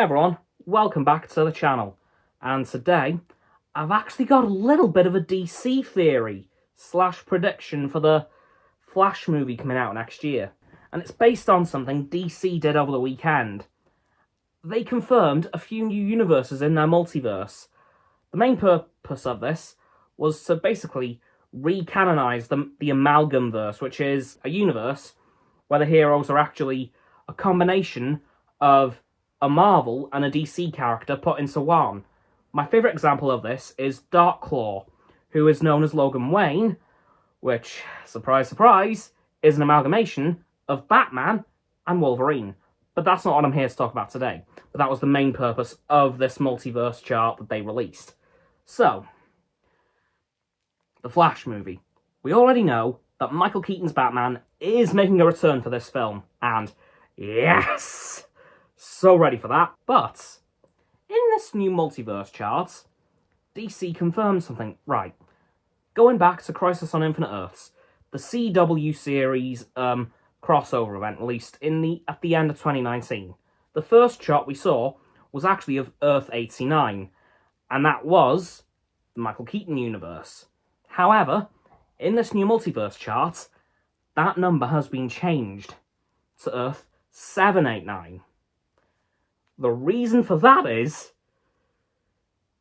Hey everyone, welcome back to the channel, and today I've actually got a little bit of a DC theory / prediction for the Flash movie coming out next year, and it's based on something DC did over the weekend. They confirmed a few new universes in their multiverse. The main purpose of this was to basically re-canonize the Amalgamverse, which is a universe where the heroes are actually a combination of a Marvel and a DC character put into one. My favourite example of this is Darkclaw, who is known as Logan Wayne, which, surprise surprise, is an amalgamation of Batman and Wolverine. But that's not what I'm here to talk about today. But that was the main purpose of this multiverse chart that they released. So, the Flash movie. We already know that Michael Keaton's Batman is making a return for this film, and yes! So ready for that. But in this new multiverse chart, DC confirmed something. Right, going back to Crisis on Infinite Earths, the CW series crossover event released at the end of 2019. The first shot we saw was actually of Earth 89, and that was the Michael Keaton universe. However, in this new multiverse chart, that number has been changed to Earth 789. The reason for that is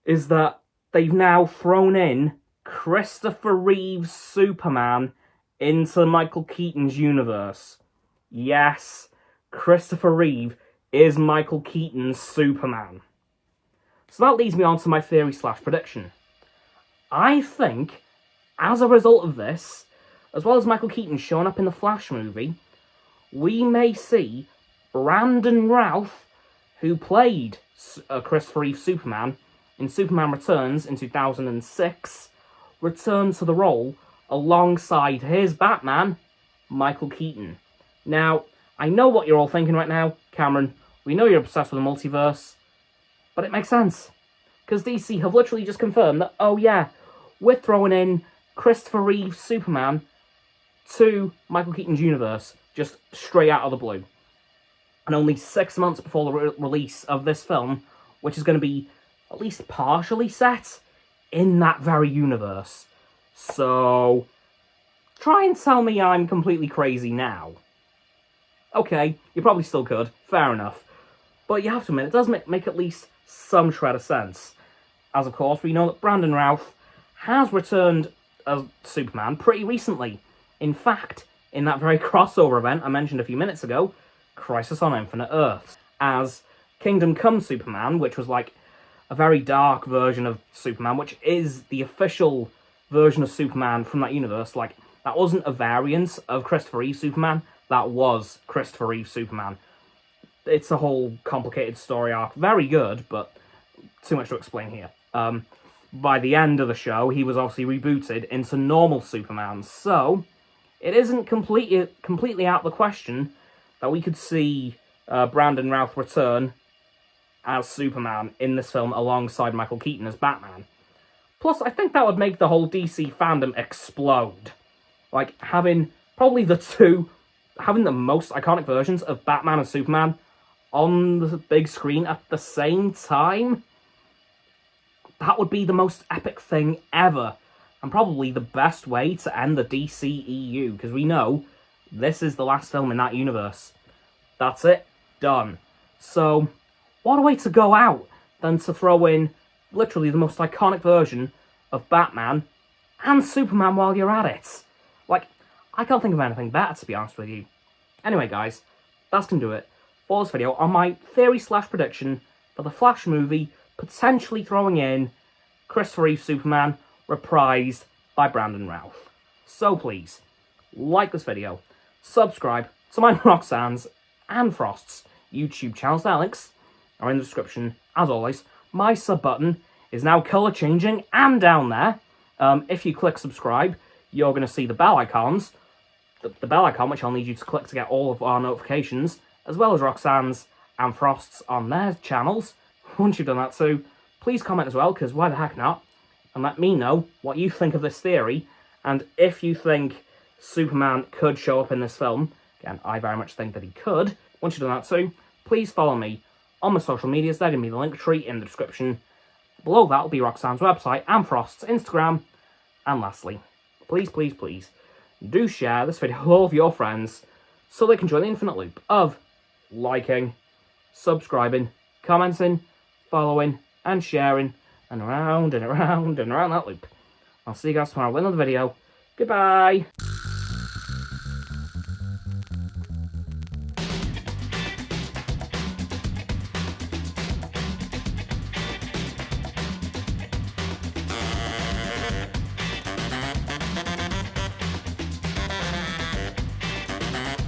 that they've now thrown in Christopher Reeve's Superman into Michael Keaton's universe. Yes, Christopher Reeve is Michael Keaton's Superman. So that leads me on to my theory / prediction. I think, as a result of this, as well as Michael Keaton showing up in the Flash movie, we may see Brandon Routh, who played Christopher Reeve Superman in Superman Returns in 2006, return to the role alongside his Batman, Michael Keaton. Now, I know what you're all thinking right now. Cameron, we know you're obsessed with the multiverse, but it makes sense. Because DC have literally just confirmed that, oh yeah, we're throwing in Christopher Reeve Superman to Michael Keaton's universe, just straight out of the blue. And only 6 months before the release of this film, which is going to be at least partially set in that very universe. So, try and tell me I'm completely crazy now. Okay, you probably still could, fair enough. But you have to admit, it does make at least some shred of sense. As of course, we know that Brandon Routh has returned as Superman pretty recently. In fact, in that very crossover event I mentioned a few minutes ago, Crisis on Infinite Earths, as Kingdom Come Superman, which was like a very dark version of Superman, which is the official version of Superman from that universe. Like, that wasn't a variant of Christopher Reeve Superman, that was Christopher Reeve Superman. It's a whole complicated story arc, very good, but too much to explain here. By the end of the show, he was obviously rebooted into normal Superman, so it isn't completely out of the question that we could see Brandon Routh return as Superman in this film alongside Michael Keaton as Batman. Plus, I think that would make the whole DC fandom explode. Like, having the most iconic versions of Batman and Superman on the big screen at the same time, that would be the most epic thing ever, and probably the best way to end the DCEU, because we know this is the last film in that universe. That's it. Done. So, what a way to go out than to throw in literally the most iconic version of Batman and Superman while you're at it. Like, I can't think of anything better, to be honest with you. Anyway, guys, that's going to do it for this video on my theory / prediction for the Flash movie, potentially throwing in Christopher Reeve Superman, reprised by Brandon Routh. So please, like this video, subscribe to my Roxanne's and Frost's YouTube channels. Their links are in the description, as always. My sub button is now colour changing and down there. If you click subscribe, you're going to see the bell icons. The bell icon, which I'll need you to click to get all of our notifications, as well as Roxanne's and Frost's on their channels. Once you've done that too, please comment as well, because why the heck not? And let me know what you think of this theory, and if you think Superman could show up in this film. Again, I very much think that he could. Once you've done that too, please follow me on my social medias. They're going to be the link tree in the description. Below that will be Roxanne's website and Frost's Instagram. And lastly, please, please, please, do share this video with all of your friends so they can join the infinite loop of liking, subscribing, commenting, following, and sharing, and around and around and around that loop. I'll see you guys tomorrow with another video. Goodbye!